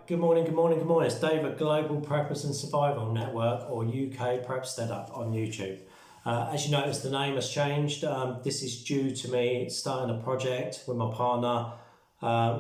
Good morning, good morning, good morning. It's Dave at Global Preppers and Survival Network, or UK Prepstead on YouTube. As you notice, the name has changed. This is due to me starting a project with my partner.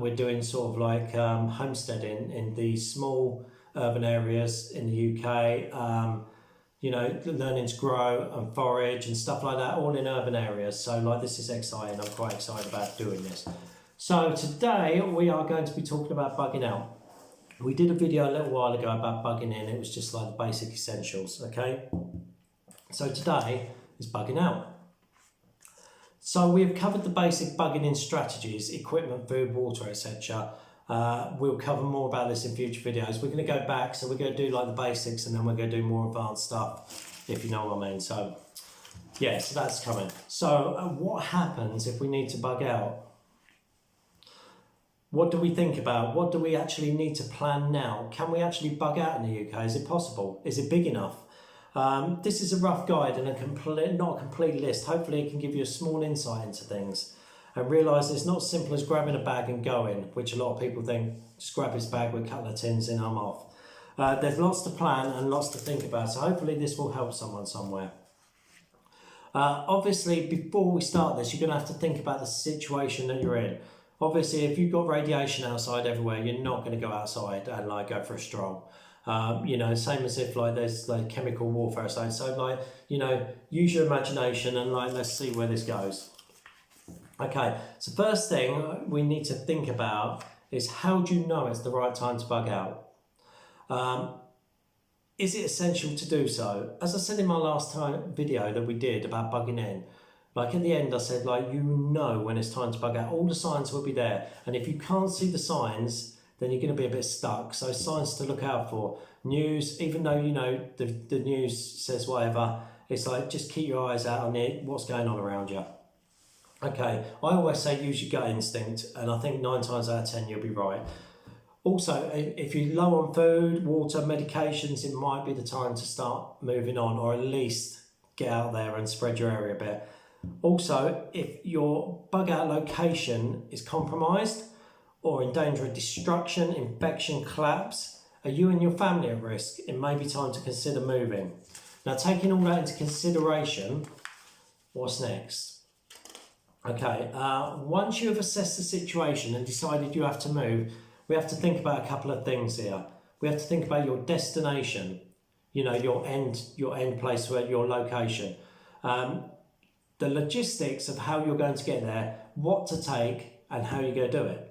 We're doing sort of like homesteading in these small urban areas in the UK. Learning to grow and forage and stuff like that, all in urban areas. So this is exciting. I'm quite excited about doing this. So today we are going to be talking about bugging out. We did a video a little while ago about bugging in. It was just like the basic essentials, okay? So today is bugging out. So we've covered the basic bugging in strategies, equipment, food, water, etc. We'll cover more about this in future videos. We're going to go back, so we're going to do like the basics and then we're going to do more advanced stuff, if you know what I mean. So yeah, so that's coming. So what happens if we need to bug out? What do we think about? What do we actually need to plan now? Can we actually bug out in the UK? Is it possible? Is it big enough? This is a rough guide and not a complete list. Hopefully it can give you a small insight into things and realise it's not as simple as grabbing a bag and going, which a lot of people think, just grab his bag with a couple of tins and I'm off. There's lots to plan and lots to think about, so hopefully this will help someone somewhere. Obviously, before we start this, you're going to have to think about the situation that you're in. Obviously, if you've got radiation outside everywhere, you're not going to go outside and go for a stroll. Same as if there's chemical warfare outside. So use your imagination and let's see where this goes. Okay, so first thing we need to think about is, how do you know it's the right time to bug out? Is it essential to do so? As I said in my last video that we did about bugging in, at the end I said, when it's time to bug out. All the signs will be there. And if you can't see the signs, then you're going to be a bit stuck. So signs to look out for. News, even though, the news says whatever, it's just keep your eyes out on it, what's going on around you. Okay, I always say use your gut instinct. And I think 9 times out of 10, you'll be right. Also, if you're low on food, water, medications, it might be the time to start moving on, or at least get out there and spread your area a bit. Also, if your bug out location is compromised or in danger of destruction, infection, collapse, are you and your family at risk? It may be time to consider moving. Now, taking all that into consideration, what's next? Okay, once you have assessed the situation and decided you have to move, we have to think about a couple of things here. We have to think about your destination, your end place, where your location. The logistics of how you're going to get there, what to take and how you're going to do it.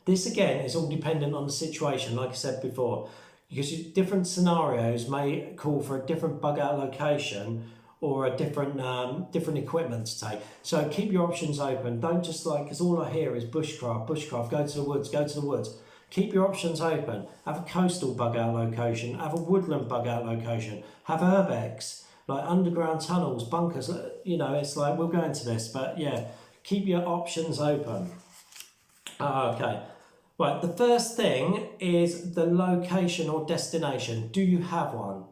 This again is all dependent on the situation, like I said before, because different scenarios may call for a different bug out location or a different equipment to take. So keep your options open. Don't just because all I hear is bushcraft, go to the woods. Keep your options open. Have a coastal bug out location, have a woodland bug out location, have urbex, underground tunnels, bunkers, it's we'll go into this, but yeah, keep your options open. Okay, right, the first thing is the location or destination. Do you have one?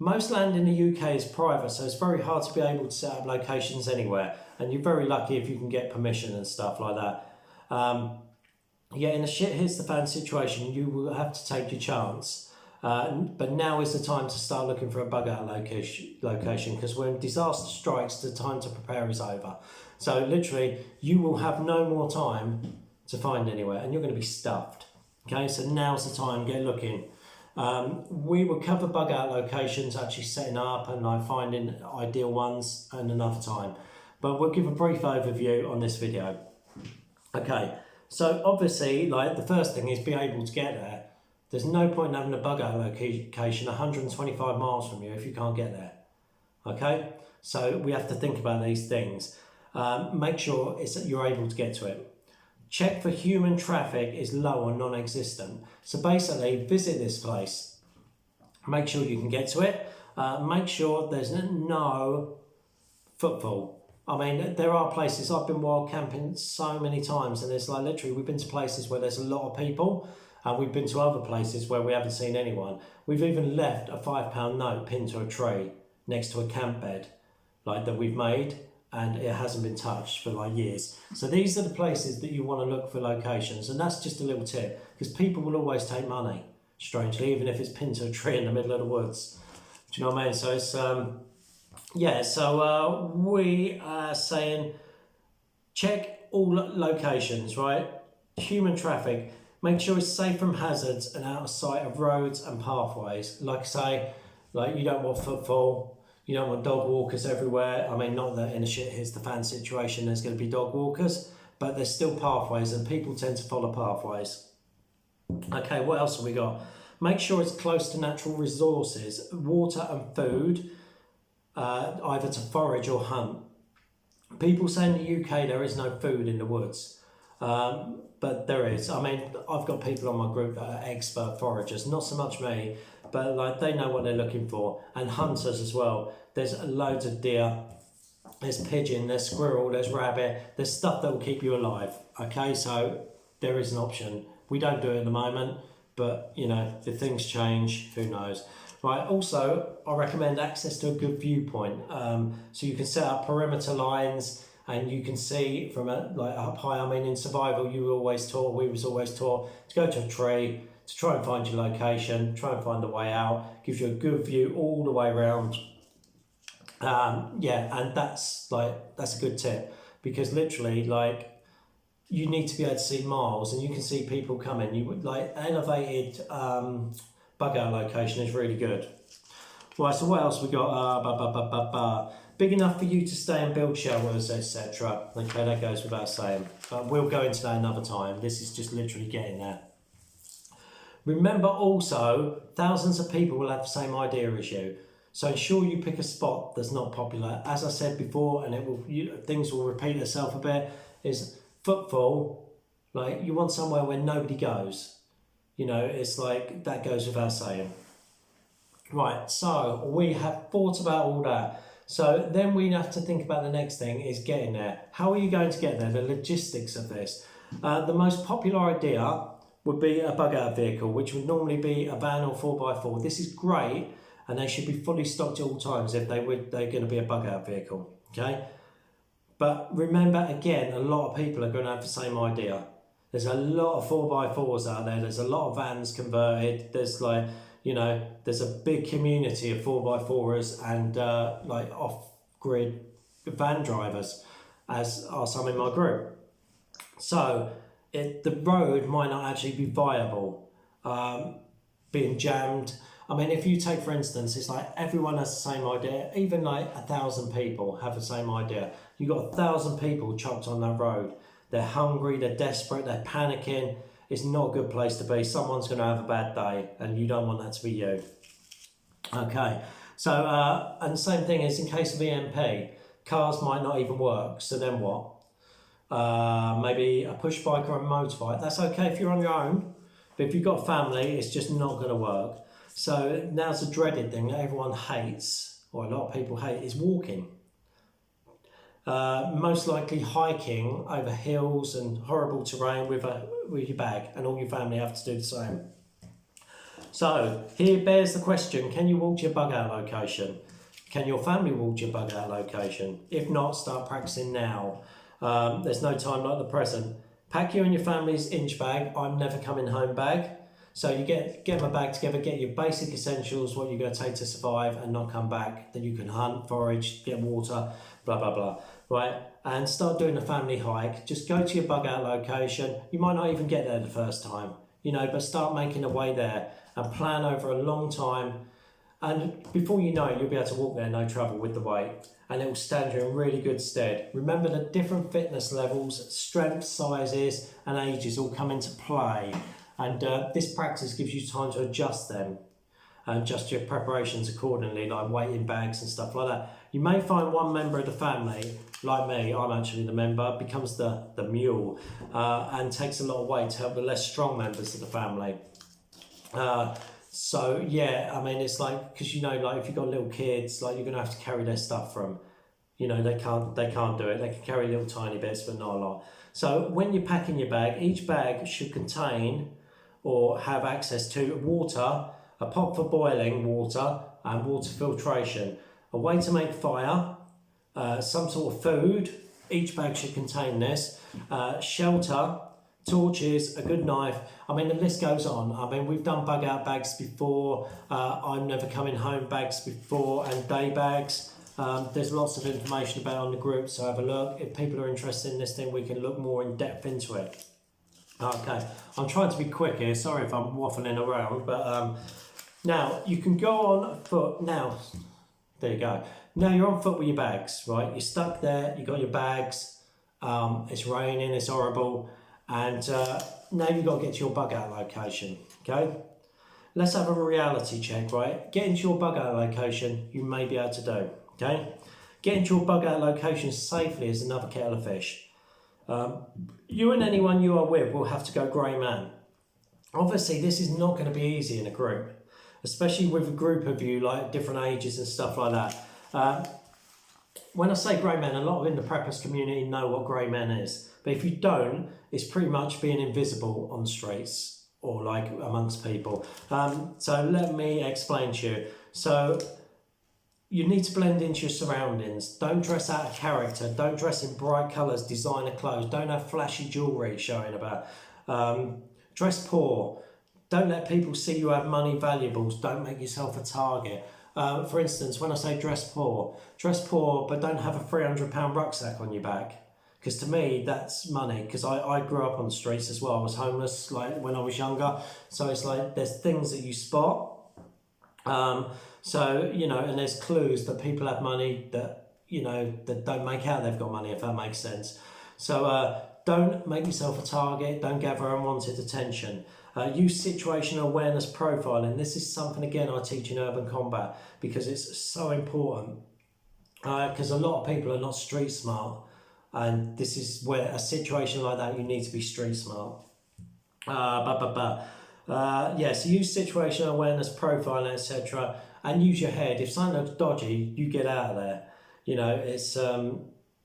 Most land in the UK is private, so it's very hard to be able to set up locations anywhere, and you're very lucky if you can get permission and stuff like that. In a shit hits the fan situation, you will have to take your chance. But now is the time to start looking for a bug out location, because when disaster strikes, the time to prepare is over. So literally, you will have no more time to find anywhere and you're going to be stuffed. Okay, so now's the time, get looking. We will cover bug out locations, actually setting up and finding ideal ones, and another time. But we'll give a brief overview on this video. Okay, so obviously, the first thing is be able to get there. There's no point in having a bug out location 125 miles from you if you can't get there. Okay, so we have to think about these things. Make sure you're able to get to it. Check for human traffic is low or non-existent. So basically, visit this place. Make sure you can get to it. Make sure there's no footfall. I mean, there are places, I've been wild camping so many times, and it's literally, we've been to places where there's a lot of people. And we've been to other places where we haven't seen anyone. We've even left a £5 note pinned to a tree next to a camp bed that we've made, and it hasn't been touched for like years. So these are the places that you want to look for locations, and that's just a little tip, because people will always take money, strangely, even if it's pinned to a tree in the middle of the woods. Do you know what I mean? So it's we are saying check all locations, right? Human traffic, make sure it's safe from hazards and out of sight of roads and pathways. Like I say, like you don't want footfall. You don't want dog walkers everywhere. I mean, not that in a shit hits the fan situation there's going to be dog walkers, but there's still pathways and people tend to follow pathways. Okay, what else have we got? Make sure it's close to natural resources, water and food, either to forage or hunt. People say in the UK there is no food in the woods, but there is. I mean, I've got people on my group that are expert foragers, not so much me, but like they know what they're looking for, and hunters as well. There's loads of deer, there's pigeon, there's squirrel, there's rabbit, there's stuff that will keep you alive. Okay, so there is an option. We don't do it at the moment, but you know, if things change, who knows. Right, also I recommend access to a good viewpoint, so you can set up perimeter lines and you can see from like up high. I mean, in survival we was always taught to go to a tree, to try and find your location, try and find the way out. Gives you a good view all the way around. And that's a good tip, because literally like you need to be able to see miles and you can see people coming. You would like elevated bug out location is really good. Right, so what else we got? Big enough for you to stay and build shelters, etc. Okay, that goes without saying. But we'll go into that another time. This is just literally getting there. Remember also, thousands of people will have the same idea as you. So ensure you pick a spot that's not popular. As I said before, and things will repeat itself a bit, is footfall. Like you want somewhere where nobody goes. You know, it's like that goes without saying. Right, so we have thought about all that. So then we have to think about the next thing is getting there. How are you going to get there? The logistics of this. The most popular idea would be a bug out vehicle, which would normally be a van or 4x4. This is great, and they should be fully stocked at all times if they're going to be a bug out vehicle. Okay, but remember again, a lot of people are going to have the same idea. There's a lot of 4x4s out there. There's a lot of vans converted. There's there's a big community of 4x4ers and like off-grid van drivers, as are some in my group. So the road might not actually be viable, being jammed. I mean, if you take, for instance, it's like everyone has the same idea. Even like 1,000 people have the same idea. You've got 1,000 people chopped on that road. They're hungry, they're desperate, they're panicking. It's not a good place to be. Someone's going to have a bad day, and you don't want that to be you. Okay, so, and the same thing is in case of EMP, cars might not even work. So then what? Maybe a push bike or a motorbike. That's okay if you're on your own, but if you've got a family, it's just not going to work. So now's the dreaded thing that everyone hates, or a lot of people hate, is walking. Most likely hiking over hills and horrible terrain with your bag, and all your family have to do the same. So here bears the question, can you walk to your bug out location? Can your family walk to your bug out location? If not, start practicing now. There's no time like the present. Pack you and your family's inch bag, I'm never coming home bag. So you get my bag together, get your basic essentials, what you're going to take to survive and not come back. Then you can hunt, forage, get water, blah, blah, blah. Right, and start doing a family hike. Just go to your bug out location. You might not even get there the first time, but start making a way there and plan over a long time. And before you know it, you'll be able to walk there, no trouble with the weight. And it will stand you in really good stead. Remember the different fitness levels, strength, sizes and ages all come into play. And this practice gives you time to adjust them and adjust your preparations accordingly, like weighting bags and stuff like that. You may find one member of the family, like me, I'm actually the member, becomes the mule and takes a lot of weight to help the less strong members of the family. So yeah, I mean, it's like, because like if you've got little kids, like you're gonna have to carry their stuff from, they can't do it. They can carry little tiny bits, but not a lot. So when you're packing your bag, each bag should contain or have access to water, a pot for boiling water and water filtration, a way to make fire, some sort of food. Each bag should contain this. Shelter, torches, a good knife. I mean, the list goes on. I mean, we've done bug out bags before, I'm never coming home bags before, and day bags. There's lots of information about it on the group, so have a look. If people are interested in this thing, we can look more in depth into it. Okay, I'm trying to be quick here. Sorry if I'm waffling around, but now you can go on foot. Now, there you go. Now you're on foot with your bags, right? You're stuck there. You got your bags. It's raining. It's horrible. And now you've got to get to your bug out location, okay? Let's have a reality check, right? Get into your bug out location, you may be able to do, okay? Get into your bug out location safely is another kettle of fish. You and anyone you are with will have to go grey man. Obviously, this is not going to be easy in a group, especially with a group of you, like different ages and stuff like that. When I say grey man, a lot of in the preppers community know what grey man is. But if you don't, it's pretty much being invisible on the streets or like amongst people. So let me explain to you. So you need to blend into your surroundings. Don't dress out of character. Don't dress in bright colours, designer clothes. Don't have flashy jewellery showing about. Dress poor. Don't let people see you have money, valuables. Don't make yourself a target. For instance, when I say dress poor, but don't have a £300 rucksack on your back. Because to me, that's money. Because I grew up on the streets as well. I was homeless like when I was younger. So it's like there's things that you spot. So, you know, and there's clues that people have money that, you know, that don't make out they've got money, if that makes sense. So don't make yourself a target. Don't gather unwanted attention. Use situational awareness profiling. This is something, again, I teach in urban combat because it's so important. Because a lot of people are not street smart. And this is where a situation like that, you need to be street smart. So use situational awareness, profiling, etc. And use your head. If something looks dodgy, you get out of there. You know, it's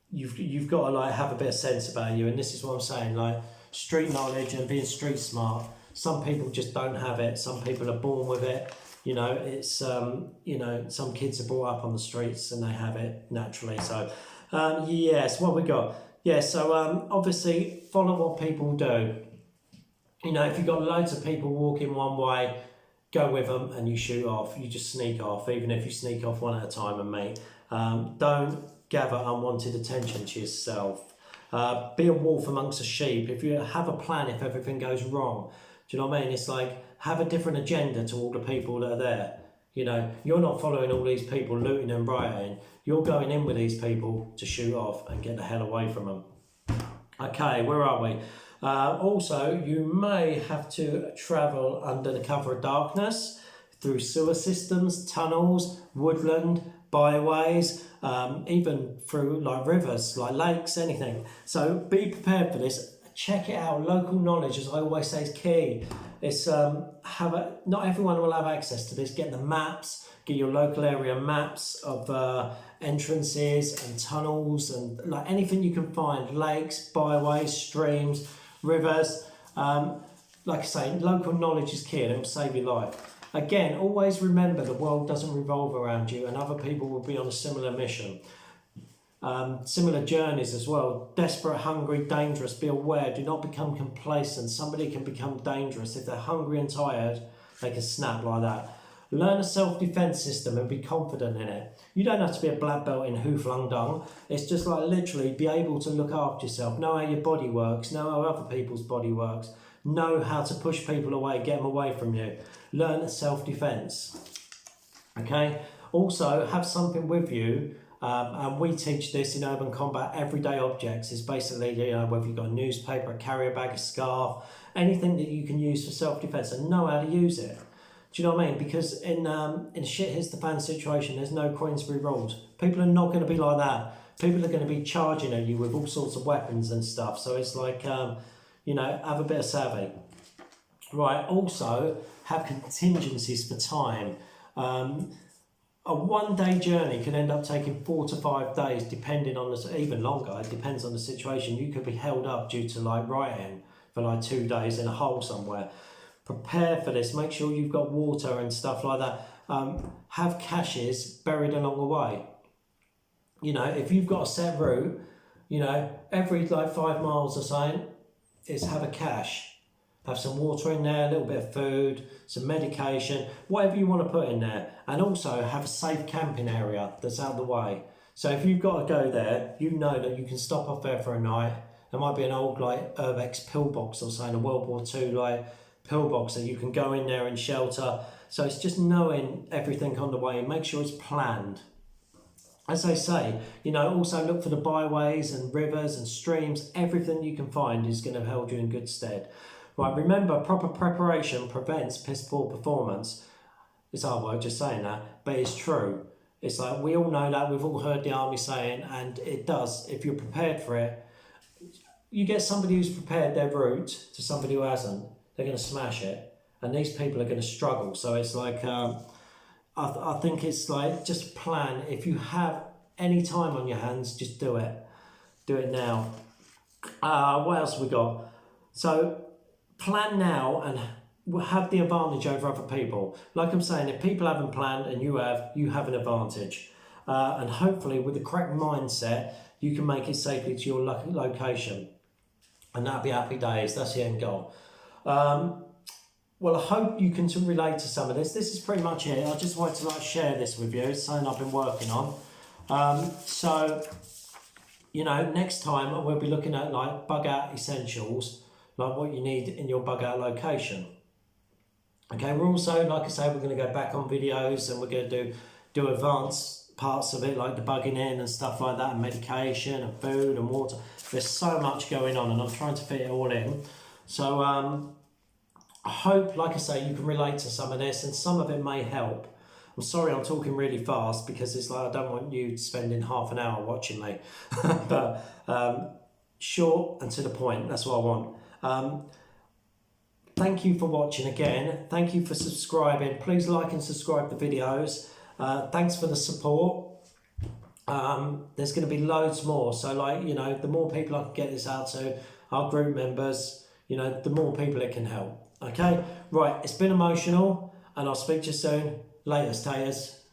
you've got to like have a bit of sense about you. And this is what I'm saying, like street knowledge and being street smart. Some people just don't have it. Some people are born with it. You know, it's you know, some kids are brought up on the streets and they have it naturally. So. Yes, what we got? Yeah, so obviously follow what people do. You know, if you've got loads of people walking one way, go with them and you shoot off. You just sneak off, even if you sneak off one at a time and meet. Don't gather unwanted attention to yourself. Be a wolf amongst the sheep. If you have a plan, if everything goes wrong, do you know what I mean? It's like have a different agenda to all the people that are there. You know, you're not following all these people looting and rioting. You're going in with these people to shoot off and get the hell away from them. Okay, where are we? Also, you may have to travel under the cover of darkness through sewer systems, tunnels, woodland, byways, even through like rivers, like lakes, anything. So be prepared for this. Check it out. Local knowledge, as I always say, is key. It's not everyone will have access to this. Get the maps, get your local area maps of entrances and tunnels and like anything you can find, lakes, byways, streams, rivers. Like I say, local knowledge is key and it will save your life. Again, always remember the world doesn't revolve around you and other people will be on a similar mission. Similar journeys as well. Desperate, hungry, dangerous. Be aware. Do not become complacent. Somebody can become dangerous. If they're hungry and tired, they can snap like that. Learn a self-defense system and be confident in it. You don't have to be a black belt in Hu Flung Dong. It's just like literally be able to look after yourself. Know how your body works. Know how other people's body works. Know how to push people away, get them away from you. Learn self-defense. Okay? Also, have something with you. And we teach this in urban combat. Everyday objects is basically, you know, whether you've got a newspaper, a carrier bag, a scarf, anything that you can use for self-defense and know how to use it. Do you know what I mean? Because in shit hits the fan situation, there's no Queensberry rules. People are not going to be like that. People are going to be charging at you with all sorts of weapons and stuff. So it's like, you know, have a bit of savvy. Right, also have contingencies for time. A one-day journey can end up taking 4 to 5 days, depending on even longer. It depends on the situation. You could be held up due to like rioting for like 2 days in a hole somewhere. Prepare for this. Make sure you've got water and stuff like that. Have caches buried along the way. You know, if you've got a set route, you know, every like 5 miles or something, is have a cache. Have some water in there, a little bit of food, some medication, whatever you want to put in there. And also have a safe camping area that's out of the way. So if you've got to go there, you know that you can stop off there for a night. There might be an old like Urbex pillbox or something, a World War II like pillbox that you can go in there and shelter. So it's just knowing everything on the way and make sure it's planned. As they say, you know, also look for the byways and rivers and streams. Everything you can find is going to hold you in good stead. Right, remember, proper preparation prevents piss poor performance. It's hard work just saying that, but it's true. It's like, we all know that, we've all heard the army saying, and it does. If you're prepared for it, you get somebody who's prepared their route to somebody who hasn't, they're going to smash it. And these people are going to struggle. So it's like, I think it's like, just plan. If you have any time on your hands, just do it. Do it now. What else have we got? So, plan now and have the advantage over other people. Like I'm saying, if people haven't planned and you have an advantage. And hopefully with the correct mindset, you can make it safely to your location. And that'll be happy days. That's the end goal. Well, I hope you can relate to some of this. This is pretty much it. I just wanted to like share this with you. It's something I've been working on. So, you know, next time we'll be looking at like bug out essentials, like what you need in your bug out location. Okay, we're also, like I say, we're going to go back on videos and we're going to do advanced parts of it, like debugging in and stuff like that, and medication and food and water. There's so much going on and I'm trying to fit it all in. So I hope, like I say, you can relate to some of this and some of it may help. I'm sorry I'm talking really fast because it's like I don't want you spending half an hour watching me. But short and to the point, that's what I want. Thank you for watching again. Thank you for subscribing. Please like and subscribe the videos. Thanks for the support. There's going to be loads more. So like, you know, the more people I can get this out to, our group members, you know, the more people it can help. Okay, right, it's been emotional and I'll speak to you soon. Later, taters.